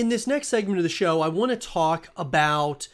In this next segment of the show, I want to talk about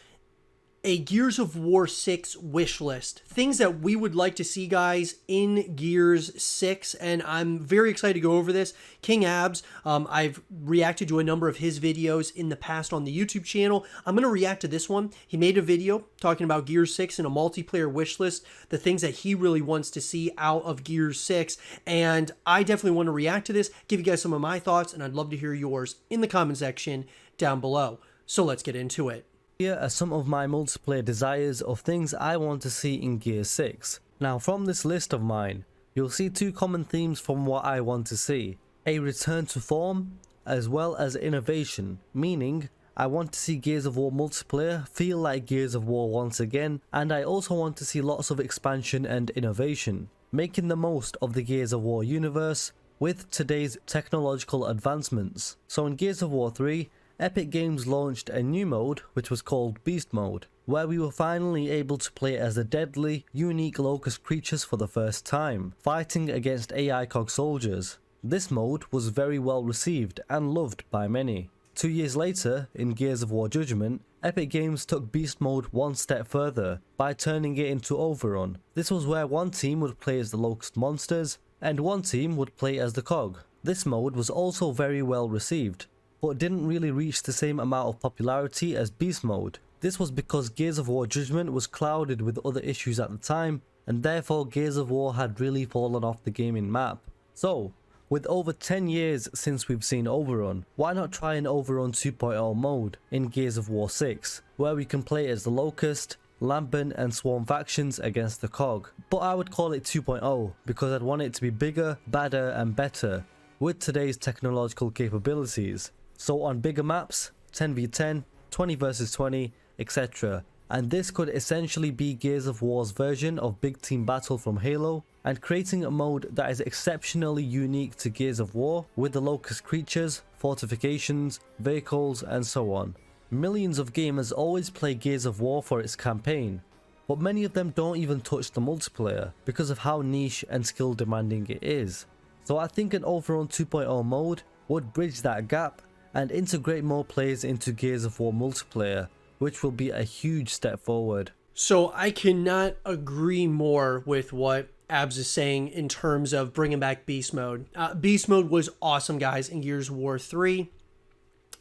a Gears of War 6 wish list. Things that we would like to see, guys, in Gears 6, and I'm very excited to go over this. King Abs, I've reacted to a number of his videos in the past on the YouTube channel. I'm going to react to this one. He made a video talking about Gears 6 and a multiplayer wish list, the things that he really wants to see out of Gears 6, and I definitely want to react to this, give you guys some of my thoughts, and I'd love to hear yours in the comment section down below. So let's get into it. Here are some of my multiplayer desires of things I want to see in Gears 6. Now from this list of mine, you'll see two common themes from what I want to see. A return to form, as well as innovation, meaning I want to see Gears of War multiplayer feel like Gears of War once again, and I also want to see lots of expansion and innovation, making the most of the Gears of War universe with today's technological advancements. So in Gears of War 3, Epic Games launched a new mode which was called Beast Mode, where we were finally able to play as the deadly, unique locust creatures for the first time, fighting against AI cog soldiers. This mode was very well received and loved by many. 2 years later, in Gears of War Judgment, Epic Games took Beast Mode one step further by turning it into Overrun. This was where one team would play as the locust monsters and one team would play as the cog. This mode was also very well received, but didn't really reach the same amount of popularity as Beast Mode. This was because Gears of War Judgment was clouded with other issues at the time, and therefore Gears of War had really fallen off the gaming map. So, with over 10 years since we've seen Overrun, why not try an Overrun 2.0 mode in Gears of War 6, where we can play as the Locust, Lambent and Swarm factions against the cog. But I would call it 2.0 because I'd want it to be bigger, badder and better with today's technological capabilities. So on bigger maps, 10v10, 20 vs 20, etc. And this could essentially be Gears of War's version of Big Team Battle from Halo, and creating a mode that is exceptionally unique to Gears of War with the locust creatures, fortifications, vehicles and so on. Millions of gamers always play Gears of War for its campaign, but many of them don't even touch the multiplayer because of how niche and skill demanding it is. So I think an Overrun 2.0 mode would bridge that gap and integrate more players into Gears of War multiplayer, which will be a huge step forward. So I cannot agree more with what Abs is saying in terms of bringing back Beast Mode. Beast Mode was awesome, guys, in Gears of War 3.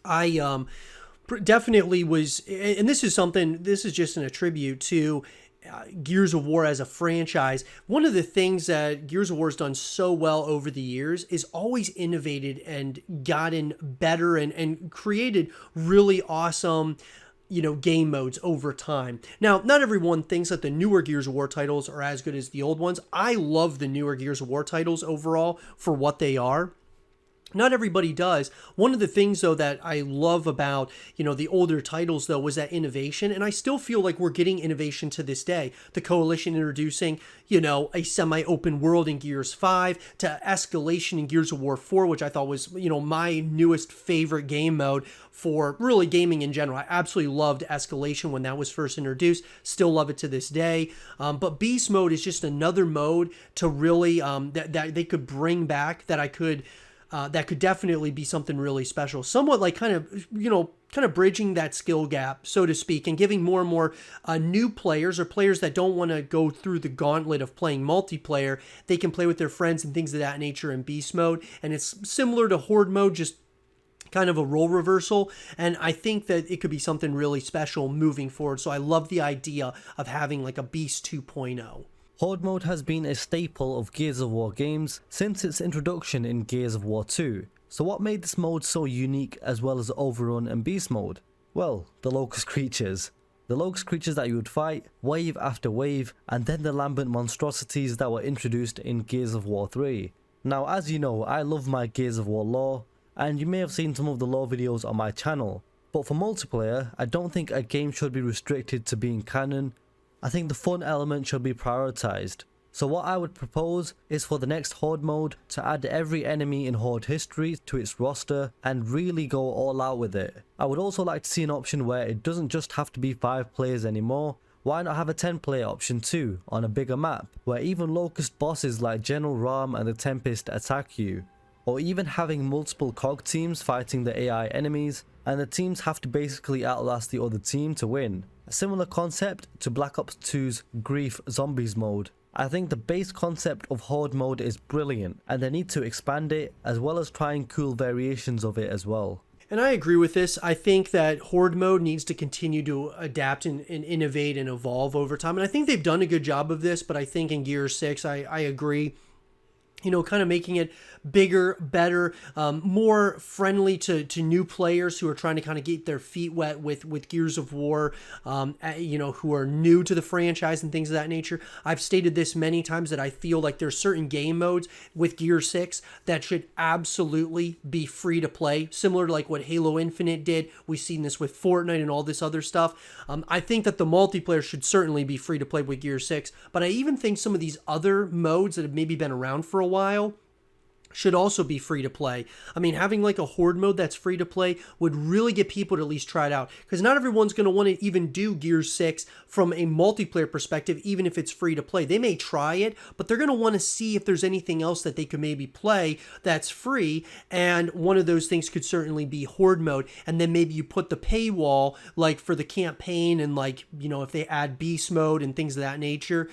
I definitely was, and this is just an attribute to Gears of War as a franchise. One of the things that Gears of War has done so well over the years is always innovated and gotten better and created really awesome, game modes over time. Now, not everyone thinks that the newer Gears of War titles are as good as the old ones. I love the newer Gears of War titles overall for what they are. Not everybody does. One of the things, though, that I love about, the older titles, though, was that innovation. And I still feel like we're getting innovation to this day. The Coalition introducing, a semi-open world in Gears 5 to escalation in Gears of War 4, which I thought was, my newest favorite game mode for really gaming in general. I absolutely loved escalation when that was first introduced. Still love it to this day. But Beast Mode is just another mode to really, that they could bring back that that could definitely be something really special. Somewhat like kind of bridging that skill gap, so to speak, and giving more and more new players or players that don't want to go through the gauntlet of playing multiplayer. They can play with their friends and things of that nature in Beast Mode. And it's similar to Horde Mode, just kind of a role reversal. And I think that it could be something really special moving forward. So I love the idea of having like a Beast 2.0. Horde mode has been a staple of Gears of War games since its introduction in Gears of War 2. So what made this mode so unique as well as Overrun and Beast Mode? Well, the locust creatures. The locust creatures that you would fight, wave after wave, and then the lambent monstrosities that were introduced in Gears of War 3. Now, as you know, I love my Gears of War lore, and you may have seen some of the lore videos on my channel. But for multiplayer, I don't think a game should be restricted to being canon. I think the fun element should be prioritized. So what I would propose is for the next Horde mode to add every enemy in Horde history to its roster and really go all out with it. I would also like to see an option where it doesn't just have to be 5 players anymore. Why not have a 10-player option too on a bigger map where even locust bosses like General Ram and the Tempest attack you? Or even having multiple cog teams fighting the AI enemies and the teams have to basically outlast the other team to win. A similar concept to Black Ops 2's Grief Zombies mode. I think the base concept of Horde mode is brilliant, and they need to expand it as well as trying cool variations of it as well. And I agree with this. I think that Horde mode needs to continue to adapt and innovate and evolve over time. And I think they've done a good job of this, but I think in Gear 6, I agree. You know, kind of making it bigger, better, more friendly to new players who are trying to kind of get their feet wet with Gears of War, you know, who are new to the franchise and things of that nature. I've stated this many times that I feel like there's certain game modes with Gear 6 that should absolutely be free to play, similar to like what Halo Infinite did. We've seen this with Fortnite and all this other stuff. I think that the multiplayer should certainly be free to play with Gear 6, but I even think some of these other modes that have maybe been around for a while should also be free to play. I mean, having like a Horde mode that's free to play would really get people to at least try it out, because not everyone's going to want to even do Gear 6 from a multiplayer perspective, even if it's free to play. They may try it, but they're going to want to see if there's anything else that they could maybe play that's free, and one of those things could certainly be Horde mode. And then maybe you put the paywall like for the campaign, and like, you know, if they add beast mode and things of that nature,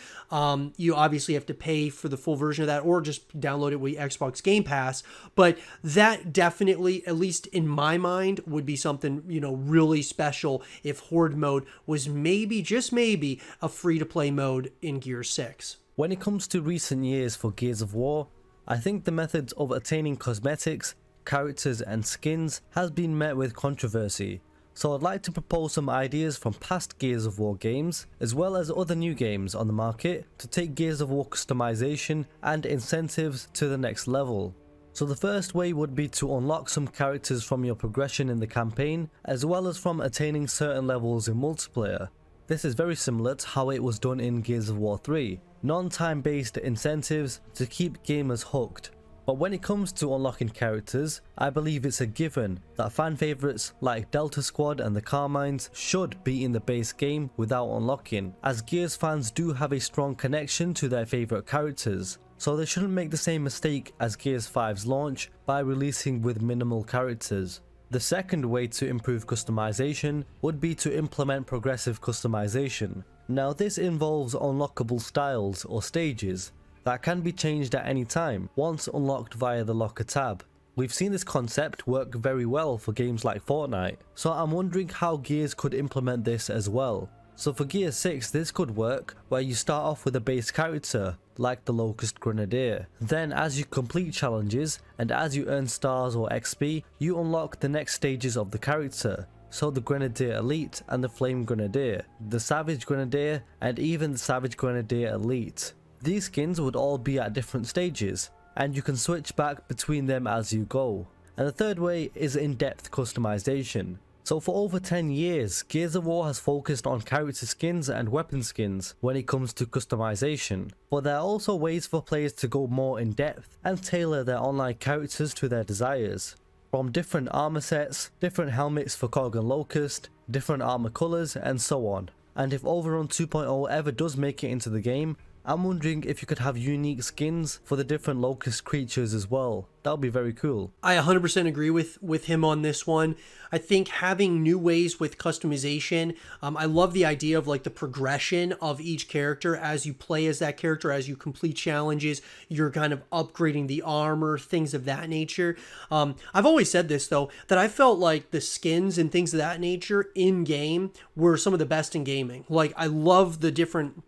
you obviously have to pay for the full version of that, or just download it with Xbox Game Pass. But that definitely, at least in my mind, would be something, you know, really special if Horde mode was maybe, just maybe, a free-to-play mode in Gear 6. When it comes to recent years for Gears of War, I think the methods of attaining cosmetics, characters and skins has been met with controversy. So I'd like to propose some ideas from past Gears of War games, as well as other new games on the market, to take Gears of War customization and incentives to the next level. So the first way would be to unlock some characters from your progression in the campaign, as well as from attaining certain levels in multiplayer. This is very similar to how it was done in Gears of War 3, non-time based incentives to keep gamers hooked. But when it comes to unlocking characters, I believe it's a given that fan favourites like Delta Squad and the Carmines should be in the base game without unlocking, as Gears fans do have a strong connection to their favourite characters, so they shouldn't make the same mistake as Gears 5's launch by releasing with minimal characters. The second way to improve customization would be to implement progressive customization. Now this involves unlockable styles or stages that can be changed at any time once unlocked via the locker tab. We've seen this concept work very well for games like Fortnite, so I'm wondering how Gears could implement this as well. So for Gear 6 this could work where you start off with a base character like the Locust Grenadier. Then as you complete challenges and as you earn stars or XP, you unlock the next stages of the character. So the Grenadier Elite and the Flame Grenadier, the Savage Grenadier and even the Savage Grenadier Elite. These skins would all be at different stages, and you can switch back between them as you go. And the third way is in-depth customization. So for over 10 years, Gears of War has focused on character skins and weapon skins when it comes to customization, but there are also ways for players to go more in depth and tailor their online characters to their desires. From different armor sets, different helmets for Cog and Locust, different armor colors and so on. And if Overrun 2.0 ever does make it into the game, I'm wondering if you could have unique skins for the different Locust creatures as well. That would be very cool. I 100% agree with him on this one. I think having new ways with customization, I love the idea of like the progression of each character as you play as that character, as you complete challenges, you're kind of upgrading the armor, things of that nature. I've always said this though, that I felt like the skins and things of that nature in game were some of the best in gaming. Like I love the different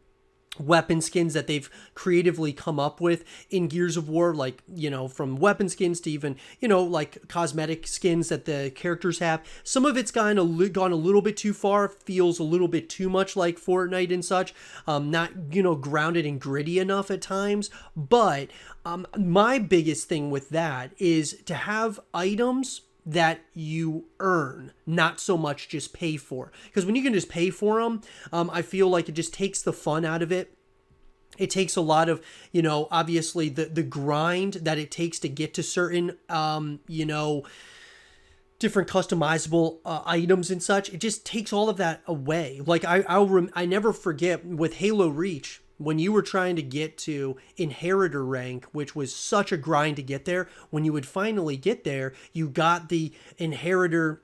weapon skins that they've creatively come up with in Gears of War, like, you know, from weapon skins to even, you know, like cosmetic skins that the characters have. Some of it's gone a little bit too far, feels a little bit too much like Fortnite and such, not, you know, grounded and gritty enough at times. But my biggest thing with that is to have items that you earn, not so much just pay for. Because when you can just pay for them, I feel like it just takes the fun out of it. It takes a lot of, you know, obviously the grind that it takes to get to certain, you know, different customizable items and such. It just takes all of that away. Like I never forget with Halo Reach, when you were trying to get to inheritor rank, which was such a grind to get there, when you would finally get there, you got the inheritor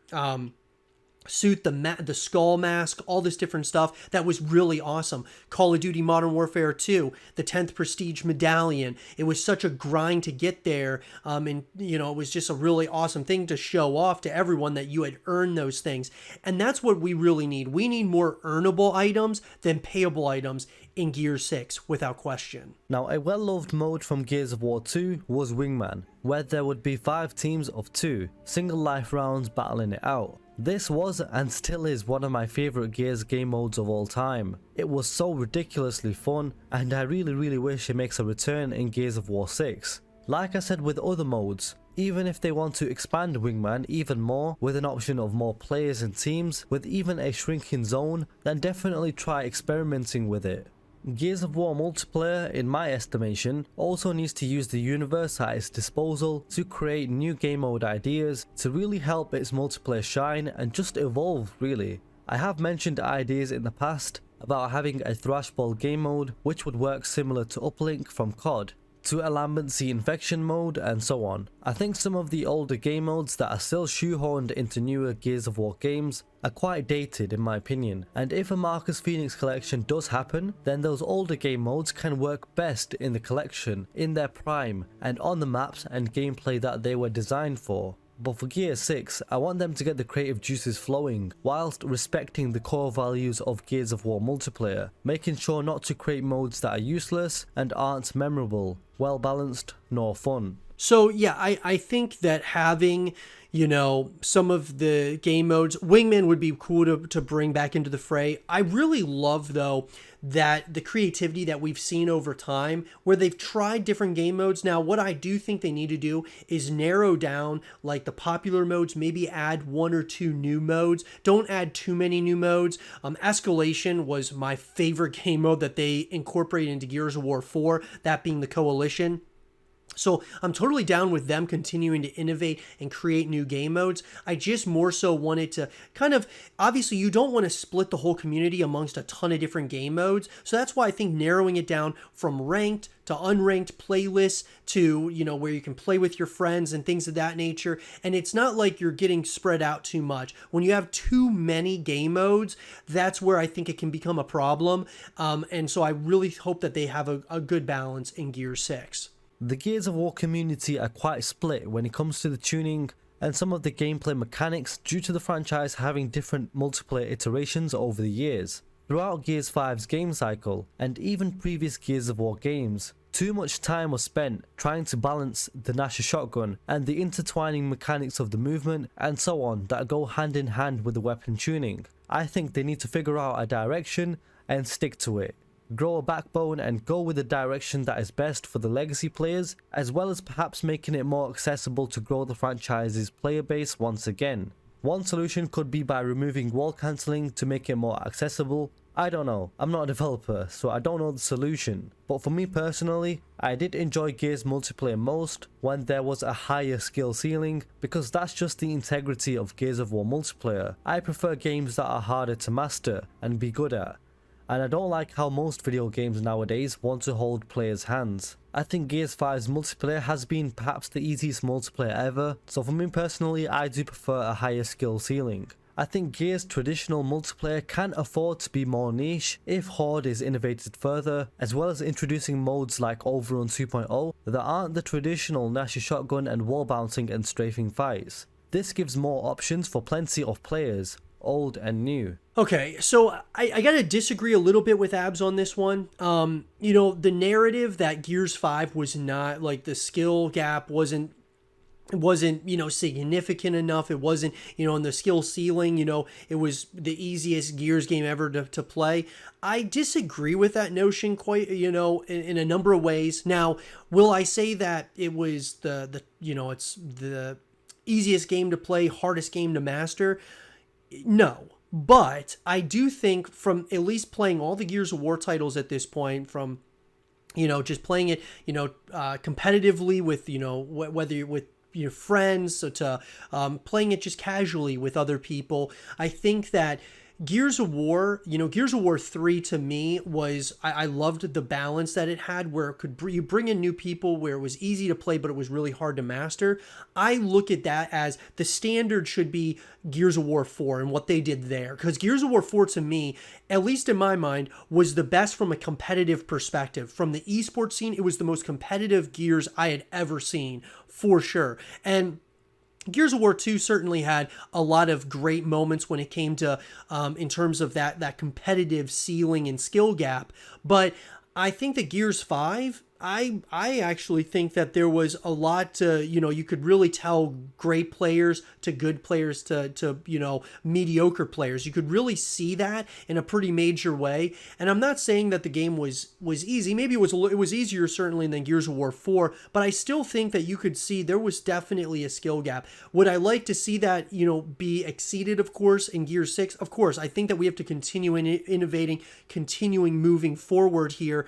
suit, the skull mask, all this different stuff that was really awesome. Call of Duty Modern Warfare 2, the 10th Prestige Medallion. It was such a grind to get there, and it was just a really awesome thing to show off to everyone that you had earned those things. And that's what we really need. We need more earnable items than payable items in Gear 6, without question. Now, a well-loved mode from Gears of War 2 was Wingman, where there would be 5 teams of 2, single life rounds battling it out. This was and still is one of my favourite Gears game modes of all time. It was so ridiculously fun, and I really wish it makes a return in Gears of War 6. Like I said with other modes, even if they want to expand Wingman even more with an option of more players and teams with even a shrinking zone, then definitely try experimenting with it. Gears of War multiplayer, in my estimation, also needs to use the universe at its disposal to create new game mode ideas to really help its multiplayer shine and just evolve really. I have mentioned ideas in the past about having a Thrashball game mode which would work similar to Uplink from COD, to a Lambency infection mode and so on. I think some of the older game modes that are still shoehorned into newer Gears of War games are quite dated in my opinion, and if a Marcus Phoenix collection does happen, then those older game modes can work best in the collection, in their prime, and on the maps and gameplay that they were designed for. But for Gear 6, I want them to get the creative juices flowing, whilst respecting the core values of Gears of War multiplayer, making sure not to create modes that are useless and aren't memorable, well balanced, nor fun. So yeah, I think that having, some of the game modes, Wingman would be cool to bring back into the fray. I really love though that the creativity that we've seen over time where they've tried different game modes. Now, what I do think they need to do is narrow down like the popular modes, maybe add 1 or 2 new modes. Don't add too many new modes. Escalation was my favorite game mode that they incorporated into Gears of War 4, that being the Coalition. So I'm totally down with them continuing to innovate and create new game modes. I just more so wanted to kind of, obviously you don't want to split the whole community amongst a ton of different game modes. So that's why I think narrowing it down from ranked to unranked playlists to, where you can play with your friends and things of that nature. And it's not like you're getting spread out too much. When you have too many game modes, that's where I think it can become a problem. And so I really hope that they have a good balance in Gear 6. The Gears of War community are quite split when it comes to the tuning and some of the gameplay mechanics due to the franchise having different multiplayer iterations over the years. Throughout Gears 5's game cycle, and even previous Gears of War games, too much time was spent trying to balance the Nasher shotgun and the intertwining mechanics of the movement and so on that go hand in hand with the weapon tuning. I think they need to figure out a direction and stick to it. Grow a backbone and go with the direction that is best for the legacy players, as well as perhaps making it more accessible to grow the franchise's player base once again. One solution could be by removing wall cancelling to make it more accessible. I don't know, I'm not a developer, so I don't know the solution. But for me personally, I did enjoy Gears multiplayer most when there was a higher skill ceiling, because that's just the integrity of Gears of War multiplayer. I prefer games that are harder to master and be good at. And I don't like how most video games nowadays want to hold players' hands. I think Gears 5's multiplayer has been perhaps the easiest multiplayer ever, so for me personally I do prefer a higher skill ceiling. I think Gears' traditional multiplayer can afford to be more niche if Horde is innovated further, as well as introducing modes like Overrun 2.0 that aren't the traditional Nasher shotgun and wall bouncing and strafing fights. This gives more options for plenty of players, old and new. Okay, so I gotta disagree a little bit with Abs on this one. The narrative that Gears 5 was not, like, the skill gap wasn't significant enough. It wasn't, in the skill ceiling, it was the easiest Gears game ever to play. I disagree with that notion quite, in a number of ways. Now, will I say that it was it's the easiest game to play, hardest game to master? No. But I do think from at least playing all the Gears of War titles at this point, from, just playing it, competitively with, whether you're with your friends, so to playing it just casually with other people, I think that Gears of War, Gears of War 3 to me was, I loved the balance that it had where it could you bring in new people, where it was easy to play, but it was really hard to master. I look at that as the standard should be Gears of War 4 and what they did there. Because Gears of War 4 to me, at least in my mind, was the best from a competitive perspective. From the esports scene, it was the most competitive Gears I had ever seen, for sure. And Gears of War 2 certainly had a lot of great moments when it came to, in terms of that competitive ceiling and skill gap. But I think that Gears 5, I actually think that there was a lot to, you could really tell great players to good players to mediocre players. You could really see that in a pretty major way. And I'm not saying that the game was easy. Maybe it was easier certainly than Gears of War 4, but I still think that you could see there was definitely a skill gap. Would I like to see that, be exceeded, of course, in Gears 6? Of course, I think that we have to continue innovating, continuing moving forward here.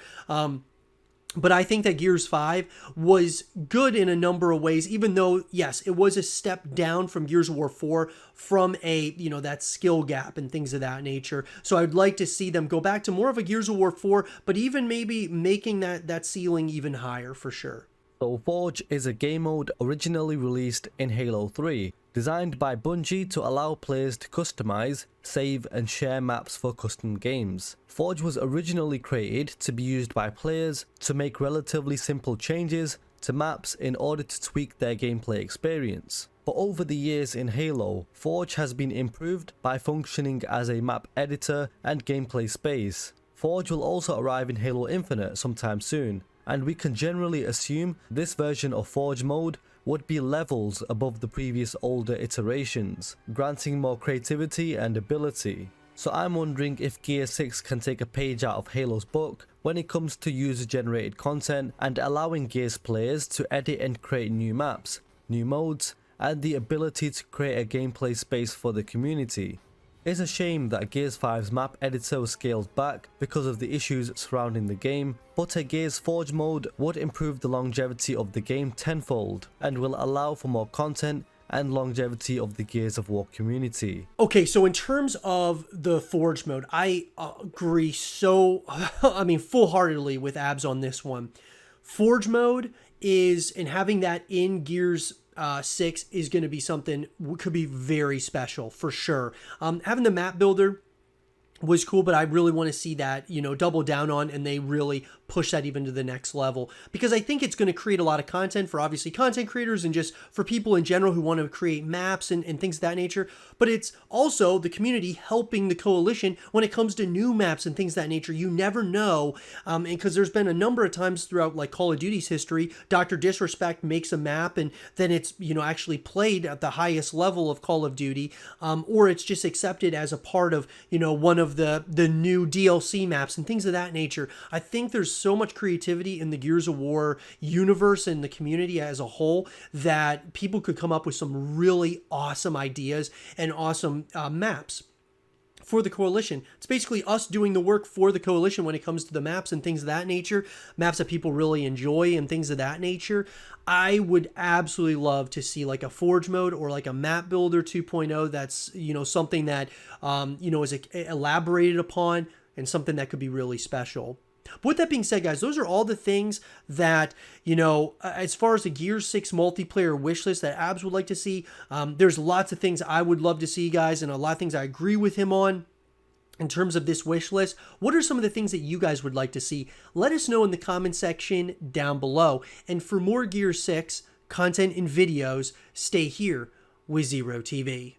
But I think that Gears 5 was good in a number of ways, even though, yes, it was a step down from Gears of War 4 from that skill gap and things of that nature. So I'd like to see them go back to more of a Gears of War 4, but even maybe making that ceiling even higher for sure. So Forge is a game mode originally released in Halo 3, designed by Bungie to allow players to customize, save and share maps for custom games. Forge was originally created to be used by players to make relatively simple changes to maps in order to tweak their gameplay experience. But over the years in Halo, Forge has been improved by functioning as a map editor and gameplay space. Forge will also arrive in Halo Infinite sometime soon, and we can generally assume this version of Forge mode would be levels above the previous older iterations, granting more creativity and ability. So I'm wondering if Gear 6 can take a page out of Halo's book when it comes to user-generated content and allowing Gears players to edit and create new maps, new modes, and the ability to create a gameplay space for the community. It's a shame that Gears 5's map editor was scaled back because of the issues surrounding the game, but a Gears Forge mode would improve the longevity of the game tenfold and will allow for more content and longevity of the Gears of War community. Okay, so in terms of the Forge mode, I agree full-heartedly with Abs on this one. Forge mode is, and having that in Gears 6 is going to be something, could be very special for sure. Having the map builder was cool, but I really want to see that, double down on, and they really push that even to the next level, because I think it's going to create a lot of content for obviously content creators and just for people in general who want to create maps and things of that nature. But it's also the community helping the coalition when it comes to new maps and things of that nature. You never know, and because there's been a number of times throughout like Call of Duty's history, Dr. Disrespect makes a map and then it's actually played at the highest level of Call of Duty, or it's just accepted as a part of one of the new DLC maps and things of that nature. I think there's so much creativity in the Gears of War universe and the community as a whole that people could come up with some really awesome ideas and awesome maps for the coalition. It's basically us doing the work for the coalition when it comes to the maps and things of that nature, maps that people really enjoy and things of that nature. I would absolutely love to see like a Forge mode or like a map builder 2.0 that's something that is elaborated upon and something that could be really special. But with that being said, guys, those are all the things that, as far as the Gears 6 multiplayer wish list that Abs would like to see. There's lots of things I would love to see, guys, and a lot of things I agree with him on. In terms of this wish list, what are some of the things that you guys would like to see? Let us know in the comment section down below. And for more Gears 6 content and videos, stay here with Zero TV.